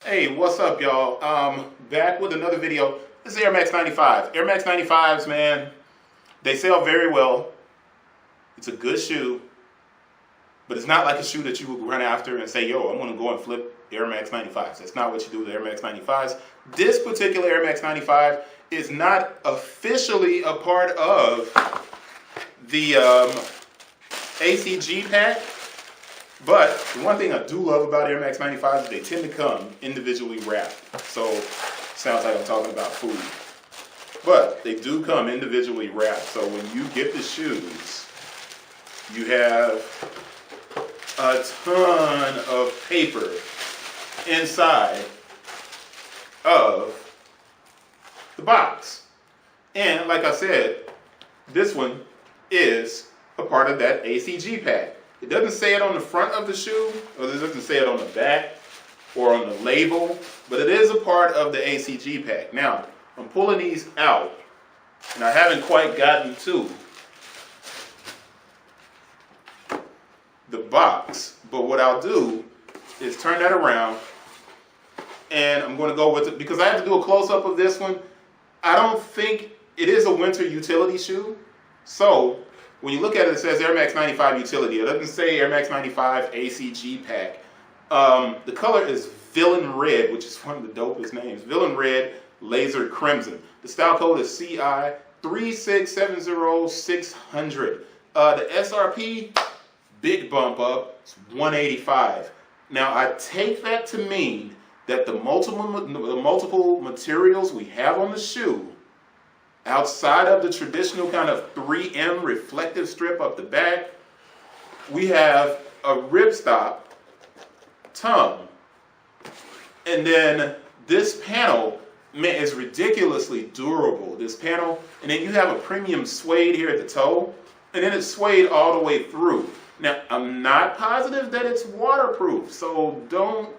Hey, what's up, y'all? Back with another video. This is Air Max 95. Air Max 95s, man, they sell very well. It's a good shoe, but it's not like a shoe that you would run after and say, yo, I'm going to go and flip Air Max 95s. That's not what you do with Air Max 95s. This particular Air Max 95 is not officially a part of the ACG pack. But the one thing I do love about Air Max 95s is they tend to come individually wrapped. So, sounds like I'm talking about food. But they do come individually wrapped. So when you get the shoes, you have a ton of paper inside of the box. And like I said, this one is a part of that ACG pack. It doesn't say it on the front of the shoe, or it doesn't say it on the back, or on the label, but it is a part of the ACG pack. Now, I'm pulling these out, and I haven't quite gotten to the box, but what I'll do is turn that around, and I'm going to go with it, because I have to do a close-up of this one. I don't think it is a winter utility shoe, so when you look at it, it says Air Max 95 Utility. It doesn't say Air Max 95 ACG Pack. The color is Villain Red, which is one of the dopest names. Villain Red, Laser Crimson. The style code is CI3670-600. The SRP, big bump up, it's $185. Now, I take that to mean that the multiple materials we have on the shoe, outside of the traditional kind of 3M reflective strip up the back, we have a ripstop tongue. And then this panel, man, is ridiculously durable. This panel, and then you have a premium suede here at the toe, and then it's suede all the way through. Now, I'm not positive that it's waterproof, so don't,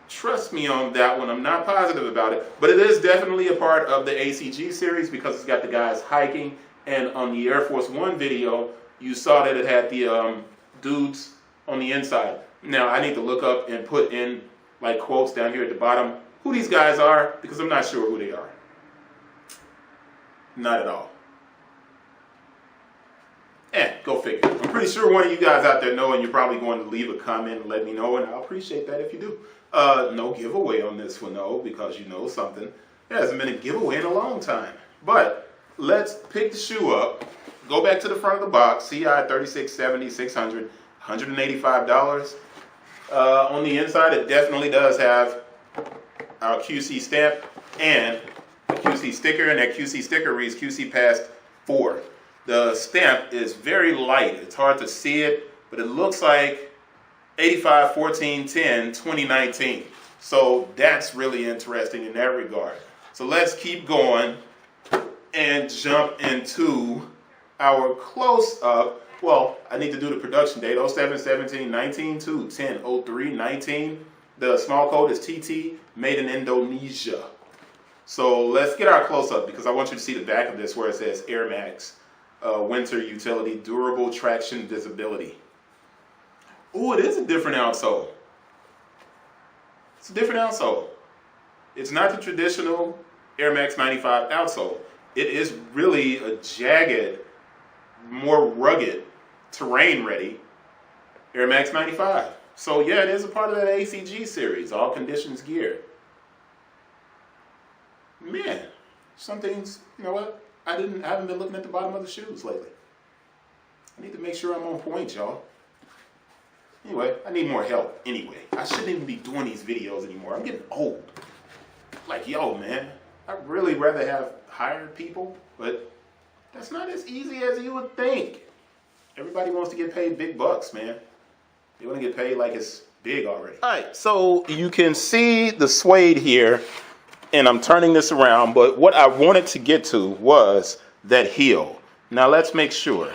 trust me on that one. I'm not positive about it, but it is definitely a part of the ACG series because it's got the guys hiking, and on the Air Force One video you saw that it had the dudes on the inside. Now I need to look up and put in like quotes down here at the bottom who these guys are, because I'm not sure who they are. Not at all. Go figure. I'm pretty sure one of you guys out there know, and you're probably going to leave a comment and let me know, and I'll appreciate that if you do. No giveaway on this one, though, because you know something. There hasn't been a giveaway in a long time. But let's pick the shoe up, go back to the front of the box, CI3670-600, $185. On the inside, it definitely does have our QC stamp and a QC sticker, and that QC sticker reads QC Passed 4. The stamp is very light. It's hard to see it, but it looks like 85-14-10-2019. So that's really interesting in that regard. So let's keep going and jump into our close-up. Well, I need to do the production date, 07-17-19 to 10-03-19. The small code is TT, made in Indonesia. So let's get our close-up, because I want you to see the back of this where it says Air Max. Winter utility, durable traction, visibility. Oh, it is a different outsole. It's a different outsole. It's not the traditional Air Max 95 outsole. It is really a jagged, more rugged, terrain-ready Air Max 95. So yeah, it is a part of that ACG series, all conditions gear. Man, some things, you know what? I haven't been looking at the bottom of the shoes lately. I need to make sure I'm on point, y'all. Anyway, I need more help anyway. I shouldn't even be doing these videos anymore. I'm getting old. Like, yo, man, I'd really rather have hired people, but that's not as easy as you would think. Everybody wants to get paid big bucks, man. They want to get paid like it's big already. All right, so you can see the suede here, and I'm turning this around, but what I wanted to get to was that heel. Now let's make sure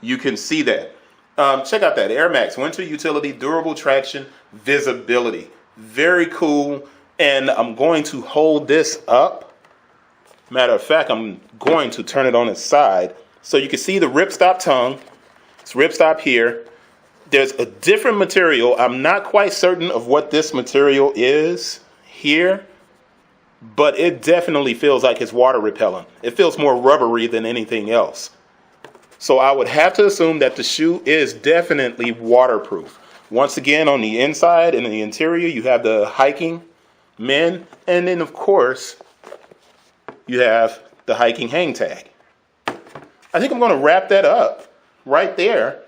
you can see that. Check out that Air Max Winter Utility, Durable Traction, Visibility. Very cool. And I'm going to hold this up. Matter of fact, I'm going to turn it on its side so you can see the ripstop tongue. It's ripstop here. there's a different material. I'm not quite certain of what this material is here, but it definitely feels like it's water repellent. It feels more rubbery than anything else. So I would have to assume that the shoe is definitely waterproof. Once again, on the inside and the interior, you have the hiking men, and then of course, you have the hiking hang tag. I think I'm going to wrap that up right there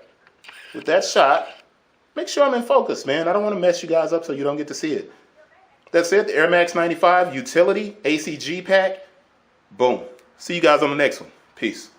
with that shot. Make sure I'm in focus, man. I don't want to mess you guys up so you don't get to see it. That's it, the Air Max 95 Utility ACG pack. Boom. See you guys on the next one. Peace.